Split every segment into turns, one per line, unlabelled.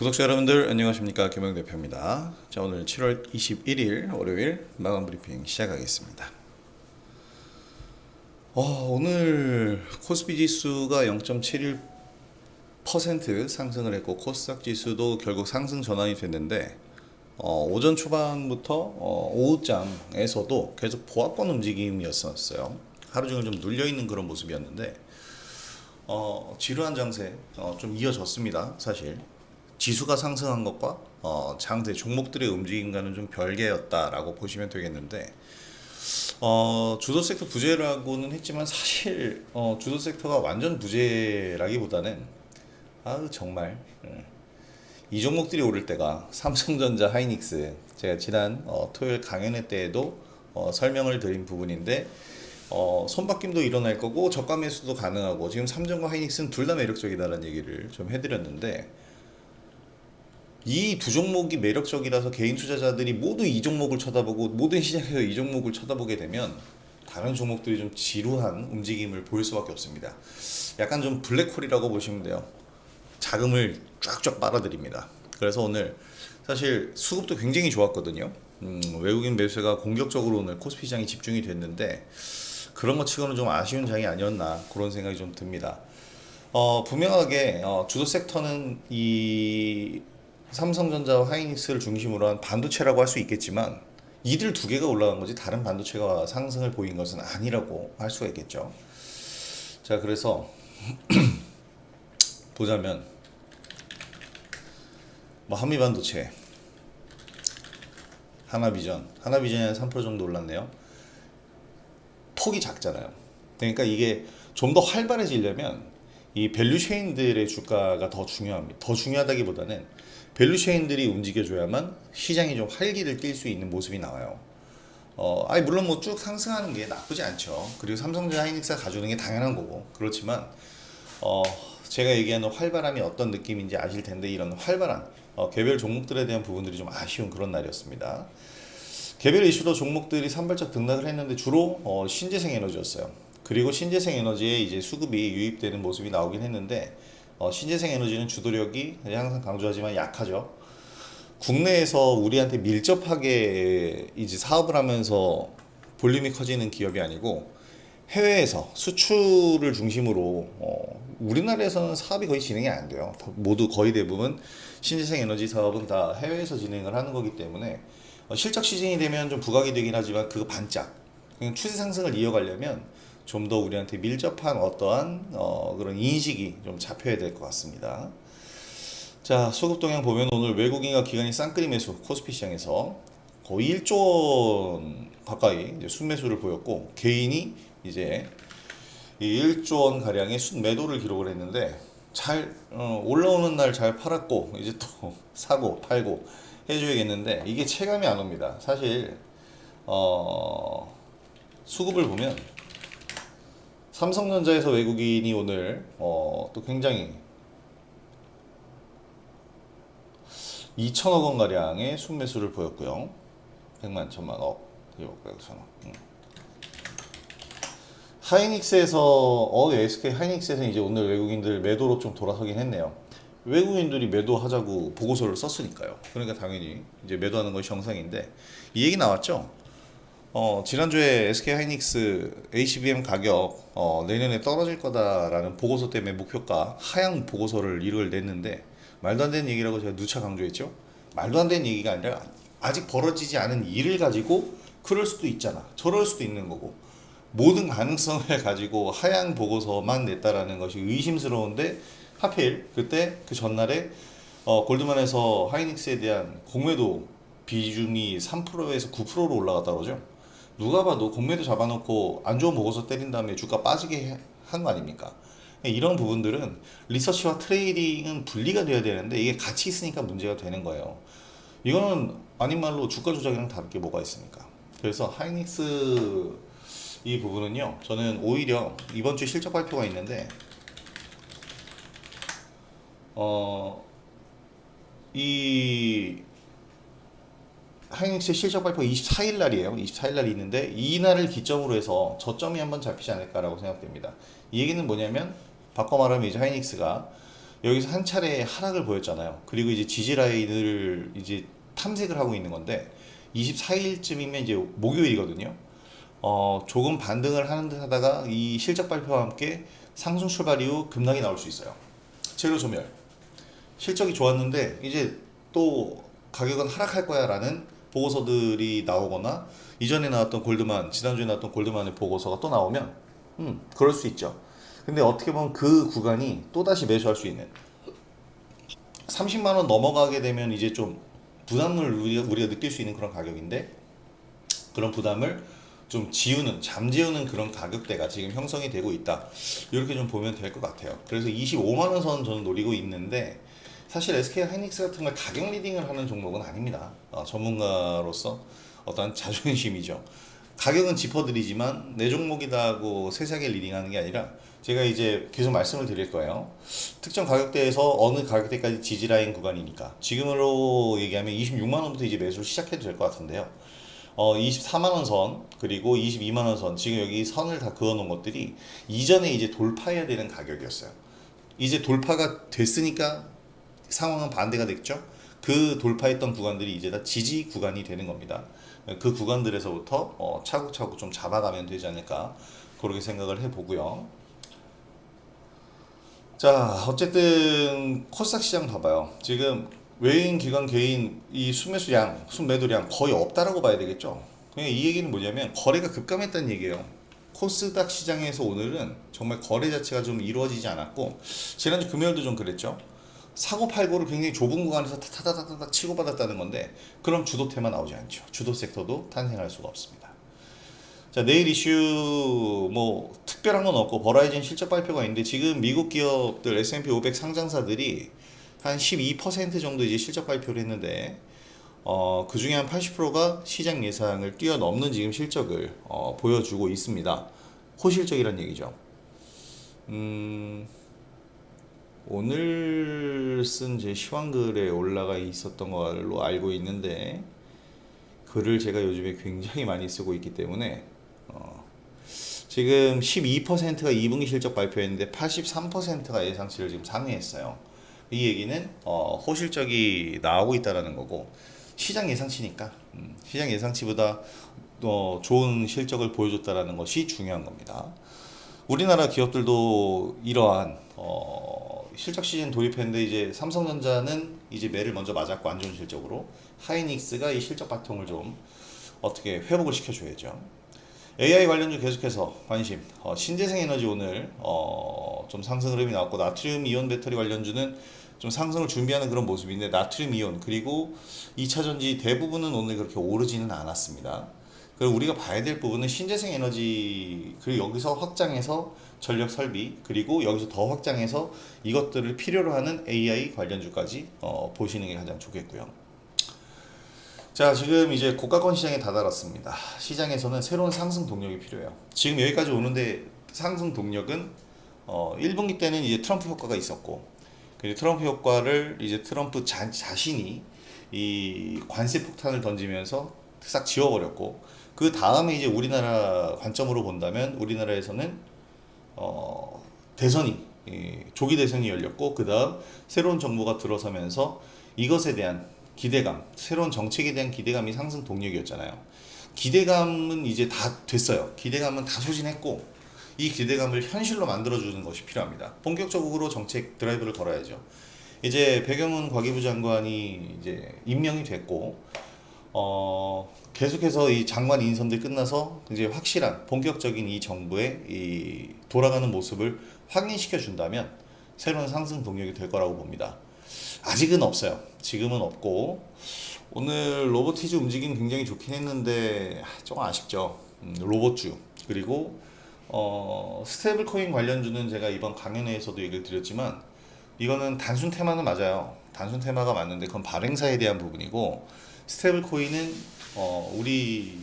구독자 여러분들 안녕하십니까, 김영 대표입니다. 자, 오늘 7월 21일 월요일 마감 브리핑 시작하겠습니다. 오늘 코스피 지수가 0.71% 상승을 했고 코스닥 지수도 결국 상승 전환이 됐는데 오전 초반부터 오후장에서도 계속 보합권 움직임이었어요. 하루 종일 좀 눌려있는 그런 모습이었는데 지루한 장세 좀 이어졌습니다. 사실 지수가 상승한 것과 장세 종목들의 움직임과는 좀 별개였다라고 보시면 되겠는데 주도 섹터 부재라고는 했지만 사실 주도 섹터가 완전 부재라기보다는 정말 이 종목들이 오를 때가 삼성전자, 하이닉스, 제가 지난 토요일 강연회 때에도 설명을 드린 부분인데 손바뀜도 일어날 거고 저가 매수도 가능하고 지금 삼성과 하이닉스는 둘 다 매력적이다라는 얘기를 좀 해드렸는데 이 두 종목이 매력적이라서 개인 투자자들이 모두 이 종목을 쳐다보고 모든 시장에서 이 종목을 쳐다보게 되면 다른 종목들이 좀 지루한 움직임을 보일 수밖에 없습니다. 약간 좀 블랙홀이라고 보시면 돼요. 자금을 쫙쫙 빨아들입니다. 그래서 오늘 사실 수급도 굉장히 좋았거든요. 외국인 매수가 공격적으로 오늘 코스피 시장이 집중이 됐는데 그런 것 치고는 좀 아쉬운 장이 아니었나 그런 생각이 좀 듭니다. 분명하게 주도 섹터는 이 삼성전자와 하이닉스를 중심으로 한 반도체라고 할 수 있겠지만 이들 두 개가 올라간 거지 다른 반도체가 상승을 보인 것은 아니라고 할 수가 있겠죠. 자, 그래서 보자면 한미반도체, 하나비전이 한 3% 정도 올랐네요. 폭이 작잖아요. 그러니까 이게 좀 더 활발해지려면 이 밸류체인들의 주가가 더 중요합니다. 더 중요하다기보다는 밸류체인들이 움직여줘야만 시장이 좀 활기를 띨 수 있는 모습이 나와요. 물론 뭐 쭉 상승하는 게 나쁘지 않죠. 그리고 삼성전자, 하이닉스가 가져오는 게 당연한 거고. 그렇지만 제가 얘기하는 활발함이 어떤 느낌인지 아실 텐데 이런 활발한 개별 종목들에 대한 부분들이 좀 아쉬운 그런 날이었습니다. 개별 이슈로 종목들이 산발적 등락을 했는데 주로 신재생 에너지였어요. 그리고 신재생 에너지에 이제 수급이 유입되는 모습이 나오긴 했는데 신재생 에너지는 주도력이 항상 강조하지만 약하죠. 국내에서 우리한테 밀접하게 이제 사업을 하면서 볼륨이 커지는 기업이 아니고 해외에서 수출을 중심으로 우리나라에서는 사업이 거의 진행이 안 돼요. 모두 거의 대부분 신재생 에너지 사업은 다 해외에서 진행을 하는 거기 때문에 실적 시즌이 되면 좀 부각이 되긴 하지만 그거 반짝. 그냥 추세 상승을 이어가려면 좀 더 우리한테 밀접한 어떠한 그런 인식이 좀 잡혀야 될 것 같습니다. 자, 수급 동향 보면 오늘 외국인과 기관이 쌍끌이 매수 코스피 시장에서 거의 1조 원 가까이 이제 순매수를 보였고 개인이 이제 이 1조 원 가량의 순매도를 기록을 했는데 잘 올라오는 날 잘 팔았고 이제 또 사고 팔고 해줘야겠는데 이게 체감이 안 옵니다. 사실 수급을 보면 삼성전자에서 외국인이 오늘 또 굉장히 2천억 원 가량의 순매수를 보였고요. 100만, 천만억, 천억. 하이닉스에서 SK 하이닉스에서 이제 오늘 외국인들 매도로 좀 돌아서긴 했네요. 외국인들이 매도하자고 보고서를 썼으니까요. 그러니까 당연히 이제 매도하는 것이 정상인데 이 얘기 나왔죠. 지난주에 SK 하이닉스 HBM 가격 내년에 떨어질 거다라는 보고서 때문에 목표가 하향 보고서를 이걸 냈는데 말도 안 되는 얘기라고 제가 누차 강조했죠. 말도 안 되는 얘기가 아니라 아직 벌어지지 않은 일을 가지고 그럴 수도 있잖아. 저럴 수도 있는 거고 모든 가능성을 가지고 하향 보고서만 냈다라는 것이 의심스러운데 하필 그때 그 전날에 골드만에서 하이닉스에 대한 공매도 비중이 3%에서 9%로 올라갔다 그러죠. 누가 봐도 공매도 잡아놓고 안 좋은 보고서 때린 다음에 주가 빠지게 한 거 아닙니까? 이런 부분들은 리서치와 트레이딩은 분리가 돼야 되는데 이게 같이 있으니까 문제가 되는 거예요. 이거는 아닌 말로 주가 조작이랑 다를 게 뭐가 있습니까? 그래서 하이닉스 이 부분은요, 저는 오히려 이번 주 실적 발표가 있는데 이 하이닉스 실적 발표 24일 날이에요. 24일 날이 있는데 이 날을 기점으로 해서 저점이 한번 잡히지 않을까라고 생각됩니다. 이 얘기는 뭐냐면 바꿔 말하면 이제 하이닉스가 여기서 한 차례 하락을 보였잖아요. 그리고 이제 지지 라인을 이제 탐색을 하고 있는 건데 24일쯤이면 이제 목요일이거든요. 조금 반등을 하는 듯 하다가 이 실적 발표와 함께 상승 출발 이후 급락이 나올 수 있어요. 재료 소멸. 실적이 좋았는데 이제 또 가격은 하락할 거야 라는 보고서들이 나오거나 이전에 나왔던 골드만, 지난주에 나왔던 골드만의 보고서가 또 나오면 그럴 수 있죠. 근데 어떻게 보면 그 구간이 또다시 매수할 수 있는 30만 원 넘어가게 되면 이제 좀 부담을 우리가 느낄 수 있는 그런 가격인데, 그런 부담을 좀 잠재우는 그런 가격대가 지금 형성이 되고 있다. 이렇게 좀 보면 될 것 같아요. 그래서 25만 원 선 저는 노리고 있는데, 사실 SK 하이닉스 같은 걸 가격 리딩을 하는 종목은 아닙니다. 전문가로서 어떤 자존심이죠. 가격은 짚어드리지만 내 종목이다 하고 세세하게 리딩하는 게 아니라, 제가 이제 계속 말씀을 드릴 거예요. 특정 가격대에서 어느 가격대까지 지지라인 구간이니까 지금으로 얘기하면 26만 원부터 이제 매수를 시작해도 될 것 같은데요. 24만 원 선, 그리고 22만 원 선, 지금 여기 선을 다 그어 놓은 것들이 이전에 이제 돌파해야 되는 가격이었어요. 이제 돌파가 됐으니까 상황은 반대가 됐죠. 그 돌파했던 구간들이 이제 다 지지 구간이 되는 겁니다. 그 구간들에서부터 차곡차곡 좀 잡아가면 되지 않을까, 그렇게 생각을 해보고요. 자, 어쨌든 코스닥 시장 봐봐요. 지금 외인, 기관, 개인 이 순매수량, 순매도량 거의 없다라고 봐야 되겠죠. 그냥 이 얘기는 뭐냐면 거래가 급감했다는 얘기예요. 코스닥 시장에서 오늘은 정말 거래 자체가 좀 이루어지지 않았고, 지난주 금요일도 좀 그랬죠. 사고 팔고를 굉장히 좁은 구간에서 타타타타타 치고받았다는 건데, 그럼 주도태만 나오지 않죠. 주도 섹터도 탄생할 수가 없습니다. 자, 내일 이슈 뭐 특별한 건 없고 버라이즌 실적 발표가 있는데, 지금 미국 기업들 S&P 500 상장사들이 한 12% 정도 이제 실적 발표를 했는데, 그 중에 한 80%가 시장 예상을 뛰어넘는 지금 실적을 보여주고 있습니다. 호실적이란 얘기죠. 오늘 쓴 제 시황글에 올라가 있었던 걸로 알고 있는데, 글을 제가 요즘에 굉장히 많이 쓰고 있기 때문에 지금 12%가 2분기 실적 발표했는데 83%가 예상치를 지금 상회했어요. 이 얘기는 호실적이 나오고 있다라는 거고, 시장 예상치니까 시장 예상치보다 좋은 실적을 보여줬다라는 것이 중요한 겁니다. 우리나라 기업들도 이러한 실적 시즌 돌입했는데, 이제 삼성전자는 이제 매를 먼저 맞았고 안 좋은 실적으로, 하이닉스가 이 실적 바통을 좀 어떻게 회복을 시켜줘야죠. AI 관련주 계속해서 관심. 신재생 에너지 오늘 좀 상승 흐름이 나왔고, 나트륨 이온 배터리 관련주는 좀 상승을 준비하는 그런 모습인데, 나트륨 이온 그리고 2차 전지 대부분은 오늘 그렇게 오르지는 않았습니다. 그리고 우리가 봐야 될 부분은 신재생 에너지, 그리고 여기서 확장해서 전력 설비, 그리고 여기서 더 확장해서 이것들을 필요로 하는 AI 관련주까지 보시는 게 가장 좋겠고요. 자, 지금 이제 고가권 시장에 다다랐습니다. 시장에서는 새로운 상승 동력이 필요해요. 지금 여기까지 오는데 상승 동력은 1분기 때는 이제 트럼프 효과가 있었고, 그리고 트럼프 효과를 이제 트럼프 자신이 이 관세 폭탄을 던지면서 싹 지워버렸고, 그 다음에 이제 우리나라 관점으로 본다면 우리나라에서는 대선이, 조기 대선이 열렸고, 그 다음 새로운 정부가 들어서면서 이것에 대한 기대감, 새로운 정책에 대한 기대감이 상승 동력이었잖아요. 기대감은 이제 다 됐어요. 기대감은 다 소진했고, 이 기대감을 현실로 만들어주는 것이 필요합니다. 본격적으로 정책 드라이브를 걸어야죠. 이제 배경훈 과기부 장관이 이제 임명이 됐고, 계속해서 이 장관 인선들 끝나서 이제 확실한 본격적인 이 정부의 이 돌아가는 모습을 확인시켜 준다면 새로운 상승 동력이 될 거라고 봅니다. 아직은 없어요. 지금은 없고, 오늘 로보티즈 움직임 굉장히 좋긴 했는데 조금 아쉽죠. 로봇주, 그리고 스테이블 코인 관련주는 제가 이번 강연회에서도 얘기를 드렸지만, 이거는 단순 테마는 맞아요. 단순 테마가 맞는데 그건 발행사에 대한 부분이고, 스테이블 코인은 우리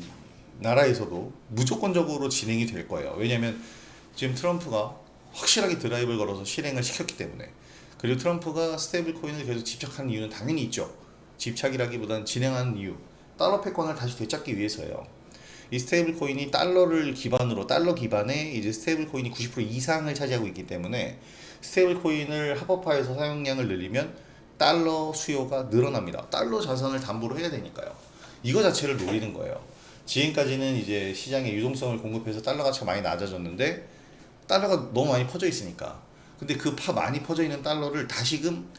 나라에서도 무조건적으로 진행이 될 거예요. 왜냐면 지금 트럼프가 확실하게 드라이브를 걸어서 실행을 시켰기 때문에. 그리고 트럼프가 스테이블 코인을 계속 집착하는 이유는 당연히 있죠. 집착이라기보다는 진행하는 이유, 달러 패권을 다시 되찾기 위해서예요. 이 스테이블 코인이 달러를 기반으로, 달러 기반의 이제 스테이블 코인이 90% 이상을 차지하고 있기 때문에 스테이블 코인을 합법화해서 사용량을 늘리면 달러 수요가 늘어납니다. 달러 자산을 담보로 해야 되니까요. 이거 자체를 노리는 거예요. 지금까지는 이제 시장에 유동성을 공급해서 달러 가치가 많이 낮아졌는데 달러가 너무 많이 퍼져 있으니까. 근데 그 많이 퍼져 있는 달러를 다시금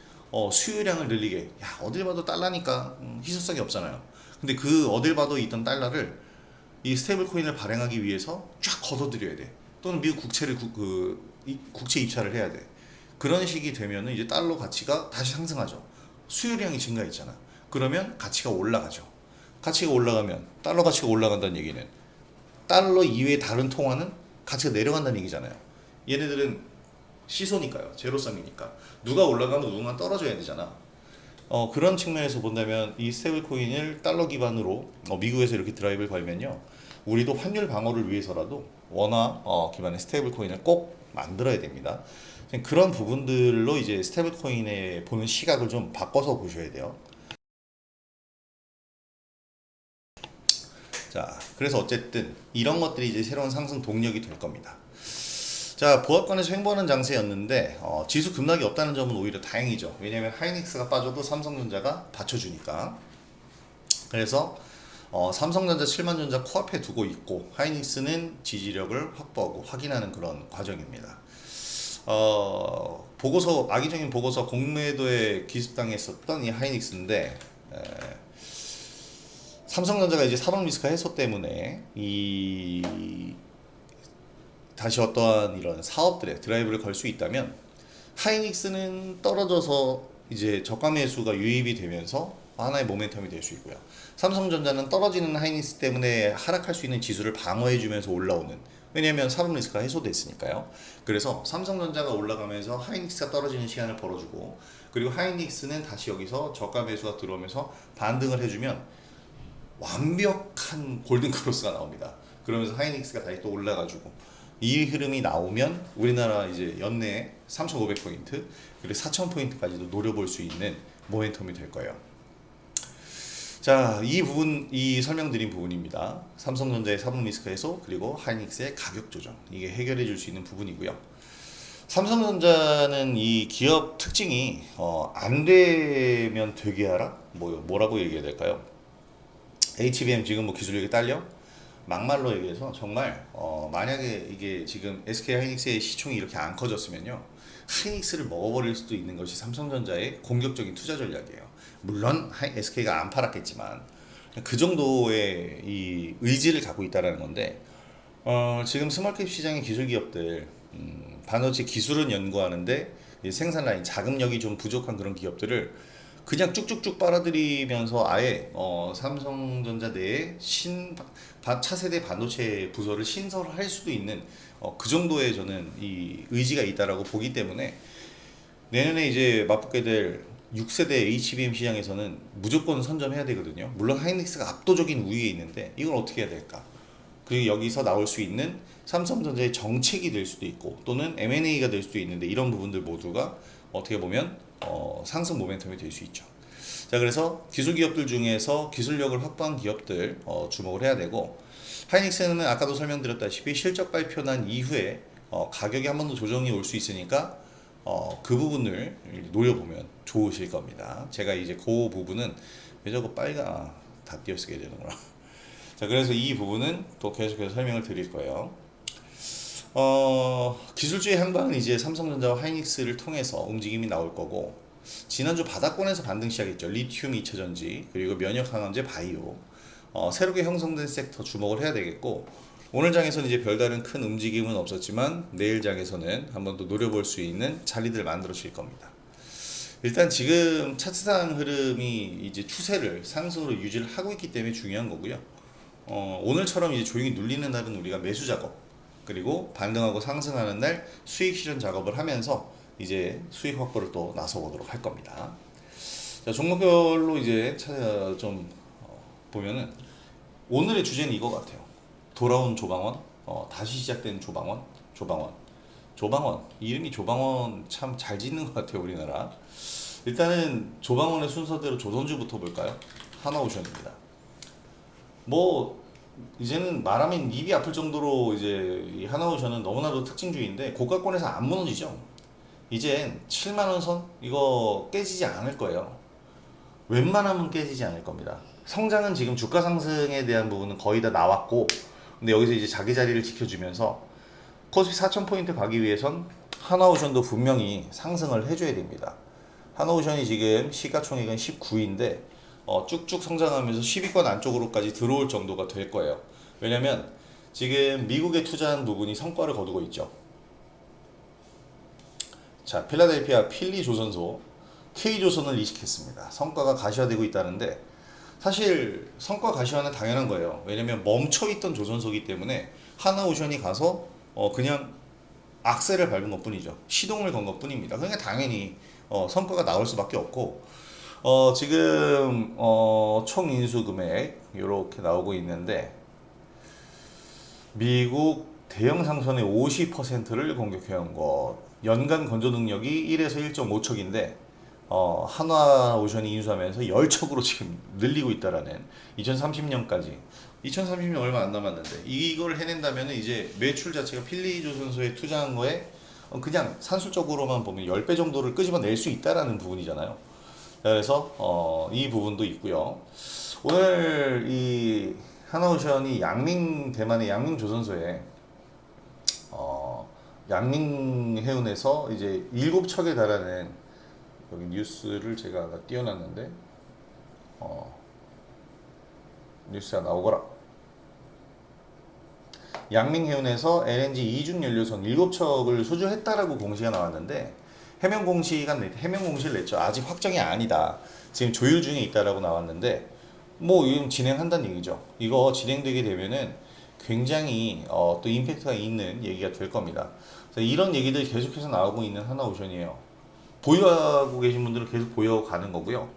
수요량을 늘리게. 야, 어딜 봐도 달러니까 희소성이 없잖아요. 근데 그 어딜 봐도 있던 달러를 이 스테이블 코인을 발행하기 위해서 쫙 걷어들여야 돼. 또는 미국 국채를 국채 입찰을 해야 돼. 그런 식이 되면은 이제 달러 가치가 다시 상승하죠. 수요량이 증가했잖아. 그러면 가치가 올라가죠. 가치가 올라가면 달러 가치가 올라간다는 얘기는 달러 이외의 다른 통화는 가치가 내려간다는 얘기잖아요. 얘네들은 시소니까요. 제로섬이니까. 누가 올라가면 누군가 떨어져야 되잖아. 그런 측면에서 본다면 이 스테이블 코인을 달러 기반으로 미국에서 이렇게 드라이브를 걸면요. 우리도 환율 방어를 위해서라도 원화 기반의 스테이블 코인을 꼭 만들어야 됩니다. 그런 부분들로 이제 스테이블 코인에 보는 시각을 좀 바꿔서 보셔야 돼요. 자, 그래서 어쨌든 이런 것들이 이제 새로운 상승 동력이 될 겁니다. 자, 보합권에서 횡보하는 장세였는데 지수 급락이 없다는 점은 오히려 다행이죠. 왜냐하면 하이닉스가 빠져도 삼성전자가 받쳐주니까. 그래서 삼성전자, 칠만전자 코앞에 두고 있고 하이닉스는 지지력을 확보하고 확인하는 그런 과정입니다. 보고서 악의적인 보고서 공매도에 기습당했었던 이 하이닉스인데 삼성전자가 이제 산업 리스크 해소 때문에 다시 어떠한 이런 사업들에 드라이브를 걸 수 있다면 하이닉스는 떨어져서 이제 저가 매수가 유입이 되면서 하나의 모멘텀이 될 수 있고요. 삼성전자는 떨어지는 하이닉스 때문에 하락할 수 있는 지수를 방어해주면서 올라오는, 왜냐하면 산업 리스크가 해소됐으니까요. 그래서 삼성전자가 올라가면서 하이닉스가 떨어지는 시간을 벌어주고, 그리고 하이닉스는 다시 여기서 저가 매수가 들어오면서 반등을 해주면 완벽한 골든 크로스가 나옵니다. 그러면서 하이닉스가 다시 또 올라가지고 이 흐름이 나오면 우리나라 이제 연내 3,500포인트 그리고 4,000포인트까지도 노려볼 수 있는 모멘텀이 될 거예요. 자, 이 부분, 이 설명드린 부분입니다. 삼성전자의 산업 리스크 해소 그리고 하이닉스의 가격 조정, 이게 해결해 줄 수 있는 부분이고요. 삼성전자는 이 기업 특징이 안 되면 되게 하라? 뭐라고 얘기해야 될까요? HBM 지금 뭐 기술력이 딸려? 막말로 얘기해서 정말 만약에 이게 지금 SK 하이닉스의 시총이 이렇게 안 커졌으면요, 하이닉스를 먹어버릴 수도 있는 것이 삼성전자의 공격적인 투자 전략이에요. 물론 SK가 안 팔았겠지만 그 정도의 이 의지를 갖고 있다라는 건데, 지금 스몰캡 시장의 기술 기업들, 반도체 기술은 연구하는데 생산 라인 자금력이 좀 부족한 그런 기업들을 그냥 쭉쭉쭉 빨아들이면서 아예 삼성전자 내에 차세대 반도체 부서를 신설할 수도 있는 그 정도의 저는 이 의지가 있다라고 보기 때문에 내년에 이제 맞붙게 될 6세대 HBM 시장에서는 무조건 선점해야 되거든요. 물론 하이닉스가 압도적인 우위에 있는데 이걸 어떻게 해야 될까? 그리고 여기서 나올 수 있는 삼성전자의 정책이 될 수도 있고 또는 M&A가 될 수도 있는데, 이런 부분들 모두가 어떻게 보면 상승 모멘텀이 될 수 있죠. 자, 그래서 기술 기업들 중에서 기술력을 확보한 기업들 주목을 해야 되고, 하이닉스는 아까도 설명드렸다시피 실적 발표 난 이후에 가격이 한 번 더 조정이 올 수 있으니까 그 부분을 노려보면 좋으실 겁니다. 제가 이제 그 부분은 왜 저거 다 띄어쓰게 되는구나. 자, 그래서 이 부분은 또 계속해서 설명을 드릴 거예요. 기술주의 향방은 이제 삼성전자와 하이닉스를 통해서 움직임이 나올 거고, 지난주 바닥권에서 반등 시작했죠. 리튬 2차전지 그리고 면역 항암제 바이오, 새롭게 형성된 섹터 주목을 해야 되겠고, 오늘 장에서는 이제 별다른 큰 움직임은 없었지만 내일 장에서는 한번 더 노려볼 수 있는 자리들 만들어질 겁니다. 일단 지금 차트상 흐름이 이제 추세를 상승으로 유지를 하고 있기 때문에 중요한 거고요. 오늘처럼 이제 조용히 눌리는 날은 우리가 매수 작업, 그리고 반등하고 상승하는 날 수익 실현 작업을 하면서 이제 수익 확보를 또 나서 보도록 할 겁니다. 자, 종목별로 이제 좀 보면은 오늘의 주제는 이거 같아요. 돌아온 조방원, 다시 시작된 조방원, 이름이 조방원 참 잘 짓는 것 같아요, 우리나라. 일단은 조방원의 순서대로 조선주부터 볼까요? 하나오션입니다. 뭐 이제는 말하면 입이 아플 정도로 이제 이 하나오션은 너무나도 특징주의인데 고가권에서 안 무너지죠. 이젠 7만 원 선 이거 깨지지 않을 거예요. 웬만하면 깨지지 않을 겁니다. 성장은 지금 주가 상승에 대한 부분은 거의 다 나왔고, 근데 여기서 이제 자기 자리를 지켜주면서 코스피 4,000포인트 가기 위해선 하나오션도 분명히 상승을 해줘야 됩니다. 하나오션이 지금 시가총액은 19인데 쭉쭉 성장하면서 10위권 안쪽으로까지 들어올 정도가 될 거예요. 왜냐면 지금 미국에 투자한 부분이 성과를 거두고 있죠. 자, 필라델피아 필리조선소 K조선을 이식했습니다. 성과가 가시화되고 있다는데 사실 성과 가시화는 당연한 거예요. 왜냐면 멈춰있던 조선소이기 때문에 하나오션이 가서 그냥 악셀을 밟은 것 뿐이죠. 시동을 건 것 뿐입니다. 그러니까 당연히 성과가 나올 수밖에 없고, 지금 총 인수 금액 이렇게 나오고 있는데 미국 대형 상선의 50%를 공격해온 것, 연간 건조 능력이 1에서 1.5척인데 한화오션이 인수하면서 10척으로 지금 늘리고 있다라는 2030년까지 2030년 얼마 안 남았는데 이걸 해낸다면 이제 매출 자체가 필리조선소에 투자한 거에 그냥 산술적으로만 보면 10배 정도를 끄집어낼 수 있다라는 부분이잖아요. 그래서 이 부분도 있고요. 오늘 이 하나오션이 대만의 양밍조선소에 양밍해운에서 이제 7척에 달하는, 여기 뉴스를 제가 하나 띄워놨는데 뉴스가 나오거라. 양밍해운에서 LNG 이중 연료선 7척을 수주했다라고 공시가 나왔는데 해명 공시를 냈죠. 아직 확정이 아니다. 지금 조율 중에 있다라고 나왔는데 뭐 이건 진행한다는 얘기죠. 이거 진행되게 되면은 굉장히 또 임팩트가 있는 얘기가 될 겁니다. 그래서 이런 얘기들이 계속해서 나오고 있는 하나오션이에요. 보유하고 계신 분들은 계속 보유하고 가는 거고요.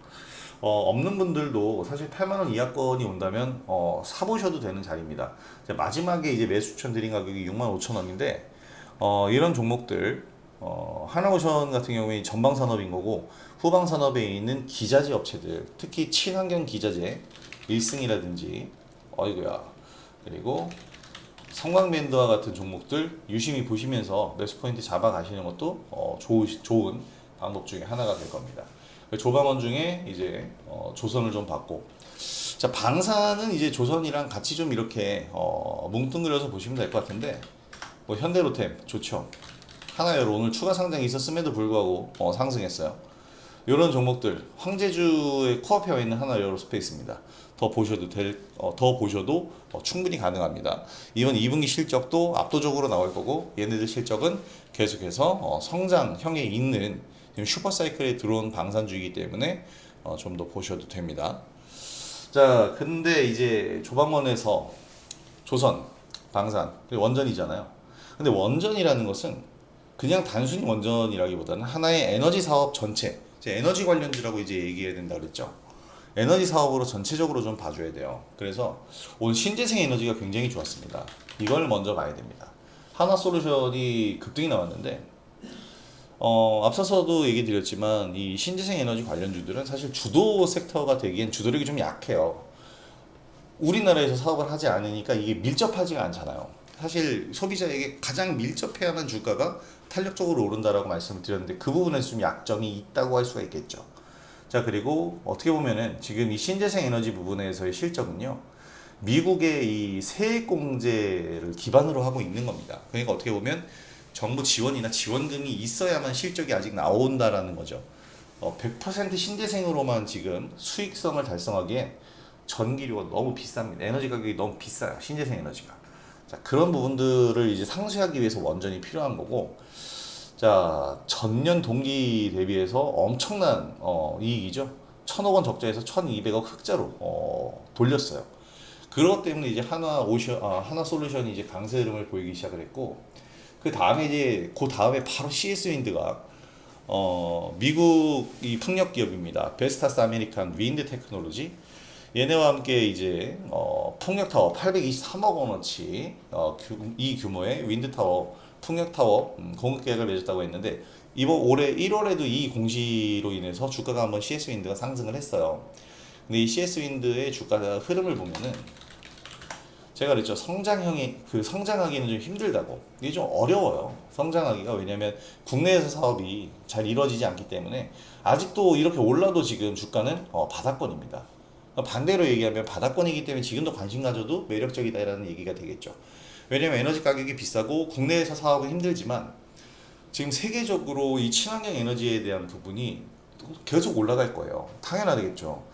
없는 분들도 사실 8만원 이하권이 온다면 사보셔도 되는 자리입니다. 마지막에 이제 매수 추천 드린 가격이 65,000원인데 이런 종목들 하나오션 같은 경우에 전방 산업인 거고 후방 산업에 있는 기자재 업체들, 특히 친환경 기자재 1승이라든지 어이구야, 그리고 성광밴드와 같은 종목들 유심히 보시면서 매수 포인트 잡아 가시는 것도 좋은 방법 중에 하나가 될 겁니다. 조방원 중에 이제 조선을 좀 봤고, 자, 방사는 이제 조선이랑 같이 좀 이렇게 뭉뚱그려서 보시면 될 것 같은데, 뭐 현대로템 좋죠. 하나여로 오늘 추가 상장이 있었음에도 불구하고 상승했어요. 이런 종목들 황제주의 코앞에 와 있는 하나에어로스페이스입니다. 더 보셔도 충분히 가능합니다. 이번 2분기 실적도 압도적으로 나올 거고 얘네들 실적은 계속해서 성장형에 있는 지금 슈퍼사이클에 들어온 방산주이기 때문에 좀 더 보셔도 됩니다. 자, 근데 이제 조방원에서 조선, 방산, 원전이잖아요. 근데 원전이라는 것은 그냥 단순히 원전이라기보다는 하나의 에너지 사업 전체, 이제 에너지 관련주라고 이제 얘기해야 된다 그랬죠. 에너지 사업으로 전체적으로 좀 봐줘야 돼요. 그래서 오늘 신재생 에너지가 굉장히 좋았습니다. 이걸 먼저 봐야 됩니다. 하나솔루션이 급등이 나왔는데 앞서서도 얘기 드렸지만 이 신재생 에너지 관련주들은 사실 주도 섹터가 되기엔 주도력이 좀 약해요. 우리나라에서 사업을 하지 않으니까 이게 밀접하지가 않잖아요. 사실 소비자에게 가장 밀접해야만 주가가 탄력적으로 오른다라고 말씀을 드렸는데 그 부분에서 좀 약점이 있다고 할 수가 있겠죠. 자, 그리고 어떻게 보면은 지금 이 신재생 에너지 부분에서의 실적은요, 미국의 이 세액공제를 기반으로 하고 있는 겁니다. 그러니까 어떻게 보면 정부 지원이나 지원금이 있어야만 실적이 아직 나온다라는 거죠. 100% 신재생으로만 지금 수익성을 달성하기엔 전기료가 너무 비쌉니다. 에너지 가격이 너무 비싸요. 신재생 에너지가. 자, 그런 부분들을 이제 상쇄하기 위해서 원전이 필요한 거고, 자, 전년 동기 대비해서 엄청난 이익이죠. 1,000억 원 적자에서 1,200억 흑자로 돌렸어요. 그것 때문에 이제 하나솔루션이 이제 강세 흐름을 보이기 시작을 했고, 그 다음에 바로 CS 윈드가 미국 이 풍력 기업입니다. 베스타스 아메리칸 윈드 테크놀로지, 얘네와 함께 이제 풍력 타워 823억 원어치 이 규모의 윈드 타워, 풍력 타워 공급 계약을 맺었다고 했는데 이번 올해 1월에도 이 공시로 인해서 주가가 한번 CS 윈드가 상승을 했어요. 근데 이 CS 윈드의 주가 흐름을 보면은 제가 그랬죠. 성장하기는 좀 힘들다고. 이게 좀 어려워요. 성장하기가. 왜냐면 국내에서 사업이 잘 이루어지지 않기 때문에 아직도 이렇게 올라도 지금 주가는 바닥권입니다. 반대로 얘기하면 바닥권이기 때문에 지금도 관심 가져도 매력적이다라는 얘기가 되겠죠. 왜냐면 에너지 가격이 비싸고 국내에서 사업은 힘들지만 지금 세계적으로 이 친환경 에너지에 대한 부분이 계속 올라갈 거예요. 당연하겠죠.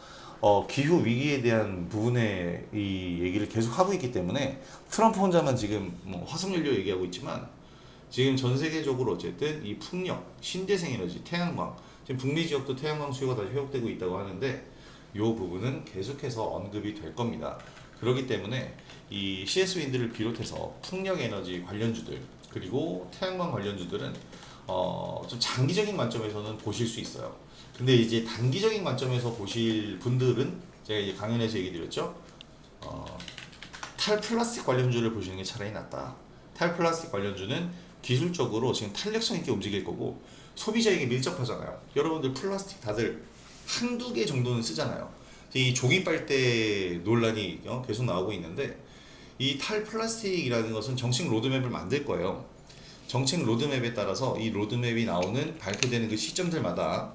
기후 위기에 대한 부분에 이 얘기를 계속 하고 있기 때문에 트럼프 혼자만 지금 뭐 화석연료 얘기하고 있지만 지금 전 세계적으로 어쨌든 이 풍력, 신재생 에너지, 태양광, 지금 북미 지역도 태양광 수요가 다시 회복되고 있다고 하는데 이 부분은 계속해서 언급이 될 겁니다. 그렇기 때문에 이 CS 윈드를 비롯해서 풍력 에너지 관련주들 그리고 태양광 관련주들은 좀 장기적인 관점에서는 보실 수 있어요. 근데 이제 단기적인 관점에서 보실 분들은 제가 이제 강연에서 얘기 드렸죠. 탈플라스틱 관련주를 보시는 게 차라리 낫다. 탈플라스틱 관련주는 기술적으로 지금 탄력성 있게 움직일 거고 소비자에게 밀접하잖아요. 여러분들 플라스틱 다들 한두 개 정도는 쓰잖아요. 이 종이 빨대 논란이 계속 나오고 있는데 이 탈플라스틱이라는 것은 정책 로드맵을 만들 거예요. 정책 로드맵에 따라서 이 로드맵이 나오는 발표되는 그 시점들마다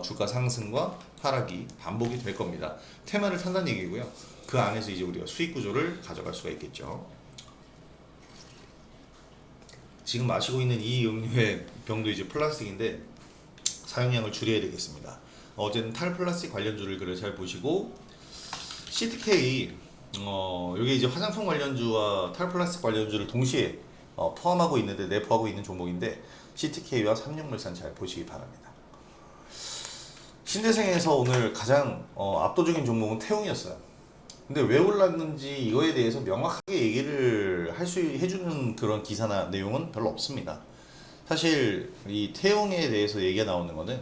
주가 상승과 하락이 반복이 될 겁니다. 테마를 탄다는 얘기고요. 그 안에서 이제 우리가 수익 구조를 가져갈 수가 있겠죠. 지금 마시고 있는 이 음료의 병도 이제 플라스틱인데 사용량을 줄여야 되겠습니다. 어쨌든 탈플라스틱 관련주를 그래 잘 보시고 CTK 여기 이제 화장품 관련주와 탈플라스틱 관련주를 동시에 포함하고 있는데 내포하고 있는 종목인데 CTK와 삼육물산 잘 보시기 바랍니다. 신재생에서 오늘 가장 압도적인 종목은 태웅이었어요. 근데 왜 올랐는지 이거에 대해서 명확하게 얘기를 해주는 그런 기사나 내용은 별로 없습니다. 사실 이 태웅에 대해서 얘기가 나오는 거는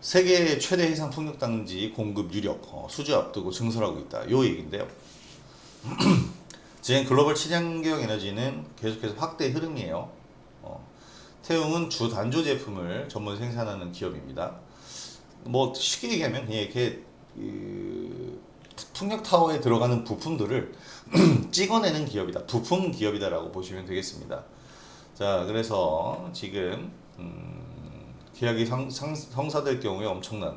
세계 최대 해상 풍력단지 공급 유력 수주 앞두고 증설하고 있다. 요 얘기인데요. 지금 글로벌 친환경 에너지는 계속해서 확대 흐름이에요. 태웅은 주 단조 제품을 전문 생산하는 기업입니다. 뭐 쉽게 얘기하면 그냥 이렇게 풍력 타워에 들어가는 부품들을 찍어내는 기업이다. 부품 기업이다라고 보시면 되겠습니다. 자, 그래서 지금 계약이 성사될 경우에 엄청난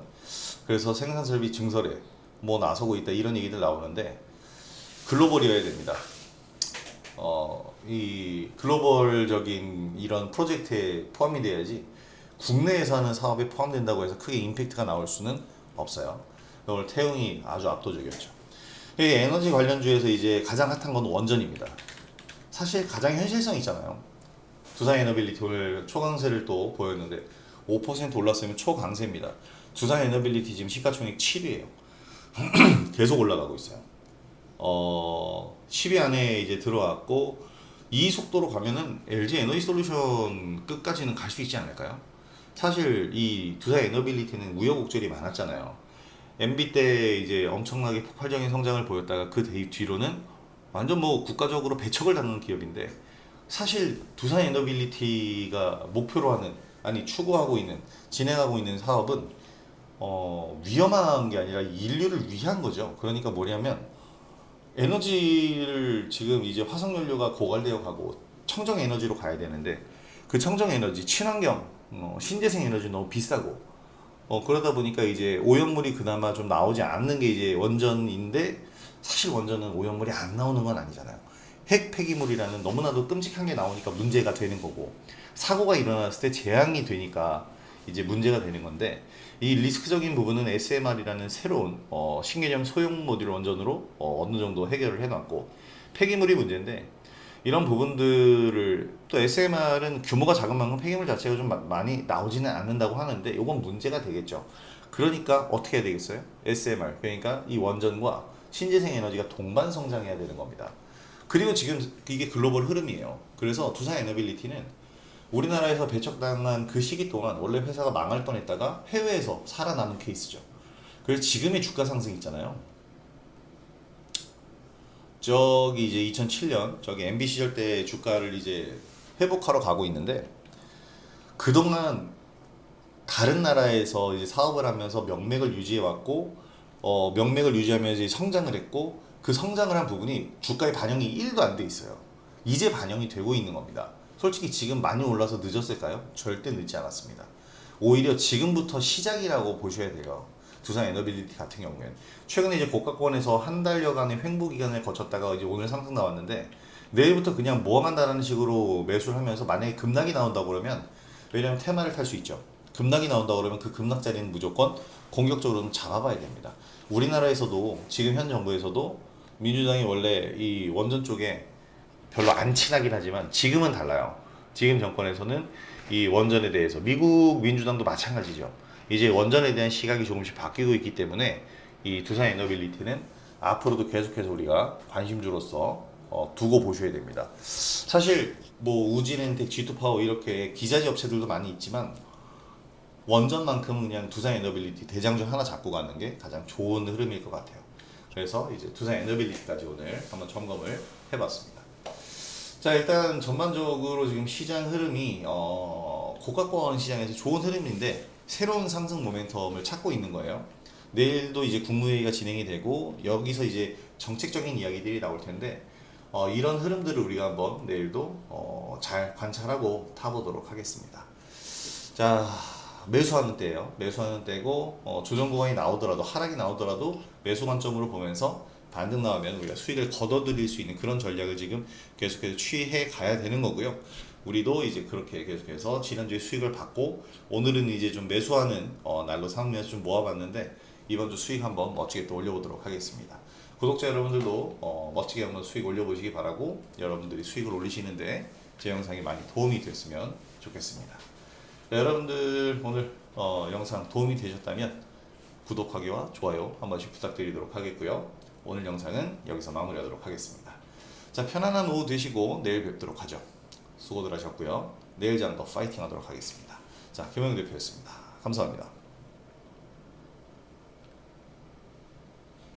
그래서 생산 설비 증설에 뭐 나서고 있다 이런 얘기들 나오는데 글로벌이어야 됩니다. 이 글로벌적인 이런 프로젝트에 포함이 돼야지 국내에서 하는 사업에 포함된다고 해서 크게 임팩트가 나올 수는 없어요. 오늘 태웅이 아주 압도적이었죠. 이 에너지 관련주에서 이제 가장 핫한 건 원전입니다. 사실 가장 현실성 있잖아요. 두산 에너빌리티 오늘 초강세를 또 보였는데 5% 올랐으면 초강세입니다. 두산 에너빌리티 지금 시가총액 7위에요. 계속 올라가고 있어요. 10위 안에 이제 들어왔고 이 속도로 가면은 LG 에너지 솔루션 끝까지는 갈 수 있지 않을까요? 사실 이 두산 에너빌리티는 우여곡절이 많았잖아요. MB 때 이제 엄청나게 폭발적인 성장을 보였다가 그 뒤로는 완전 뭐 국가적으로 배척을 당한 기업인데 사실 두산 에너빌리티가 목표로 하는 아니 추구하고 있는 진행하고 있는 사업은 위험한 게 아니라 인류를 위한 거죠. 그러니까 뭐냐면 에너지를 지금 이제 화석연료가 고갈되어 가고 청정 에너지로 가야 되는데 그 청정 에너지 친환경 신재생 에너지 너무 비싸고 그러다 보니까 이제 오염물이 그나마 좀 나오지 않는 게 이제 원전인데 사실 원전은 오염물이 안 나오는 건 아니잖아요. 핵 폐기물이라는 너무나도 끔찍한 게 나오니까 문제가 되는 거고 사고가 일어났을 때 재앙이 되니까 이제 문제가 되는 건데 이 리스크적인 부분은 SMR이라는 새로운 신개념 소형 모듈 원전으로 어느 정도 해결을 해놨고 폐기물이 문제인데 이런 부분들을 또 SMR은 규모가 작은 만큼 폐기물 자체가 좀 많이 나오지는 않는다고 하는데 이건 문제가 되겠죠. 그러니까 어떻게 해야 되겠어요? SMR 그러니까 이 원전과 신재생 에너지가 동반 성장해야 되는 겁니다. 그리고 지금 이게 글로벌 흐름이에요. 그래서 두산 에너빌리티는 우리나라에서 배척당한 그 시기 동안 원래 회사가 망할 뻔했다가 해외에서 살아남은 케이스죠. 그래서 지금의 주가 상승 있잖아요. 저기 이제 2007년 저기 MB 시절 때 주가를 이제 회복하러 가고 있는데 그동안 다른 나라에서 이제 사업을 하면서 명맥을 유지해 왔고 명맥을 유지하면서 이제 성장을 했고 그 성장을 한 부분이 주가에 반영이 1도 안 돼 있어요. 이제 반영이 되고 있는 겁니다. 솔직히 지금 많이 올라서 늦었을까요? 절대 늦지 않았습니다. 오히려 지금부터 시작이라고 보셔야 돼요. 두산 에너빌리티 같은 경우에는 최근에 이제 고가권에서 한 달여간의 횡보 기간을 거쳤다가 이제 오늘 상승 나왔는데, 내일부터 그냥 모아간다는 식으로 매수를 하면서 만약에 급락이 나온다고 그러면, 왜냐면 테마를 탈 수 있죠. 급락이 나온다고 그러면 그 급락 자리는 무조건 공격적으로 좀 잡아봐야 됩니다. 우리나라에서도 지금 현 정부에서도 민주당이 원래 이 원전 쪽에 별로 안 친하긴 하지만 지금은 달라요. 지금 정권에서는 이 원전에 대해서, 미국 민주당도 마찬가지죠. 이제 원전에 대한 시각이 조금씩 바뀌고 있기 때문에 이 두산 에너빌리티는 앞으로도 계속해서 우리가 관심주로서 두고 보셔야 됩니다. 사실 뭐 우진엔텍, G2파워 이렇게 기자재 업체들도 많이 있지만 원전만큼은 그냥 두산 에너빌리티 대장주 하나 잡고 가는 게 가장 좋은 흐름일 것 같아요. 그래서 이제 두산 에너빌리티까지 오늘 한번 점검을 해봤습니다. 자, 일단 전반적으로 지금 시장 흐름이 고가권 시장에서 좋은 흐름인데 새로운 상승 모멘텀을 찾고 있는 거예요. 내일도 이제 국무회의가 진행이 되고 여기서 이제 정책적인 이야기들이 나올 텐데 이런 흐름들을 우리가 한번 내일도 잘 관찰하고 타보도록 하겠습니다. 자, 매수하는 때예요. 매수하는 때고 조정 구간이 나오더라도, 하락이 나오더라도 매수 관점으로 보면서 반등 나오면 우리가 수익을 거둬들일 수 있는 그런 전략을 지금 계속해서 취해 가야 되는 거고요. 우리도 이제 그렇게 계속해서 지난주에 수익을 받고 오늘은 이제 좀 매수하는 날로 삼으면서 좀 모아봤는데 이번 주 수익 한번 멋지게 또 올려보도록 하겠습니다. 구독자 여러분들도 멋지게 한번 수익 올려보시기 바라고, 여러분들이 수익을 올리시는데 제 영상이 많이 도움이 됐으면 좋겠습니다. 네, 여러분들 오늘 영상 도움이 되셨다면 구독하기와 좋아요 한 번씩 부탁드리도록 하겠고요. 오늘 영상은 여기서 마무리하도록 하겠습니다. 자, 편안한 오후 되시고 내일 뵙도록 하죠. 수고들 하셨고요. 내일 장도 파이팅 하도록 하겠습니다. 자, 김영우 대표였습니다. 감사합니다.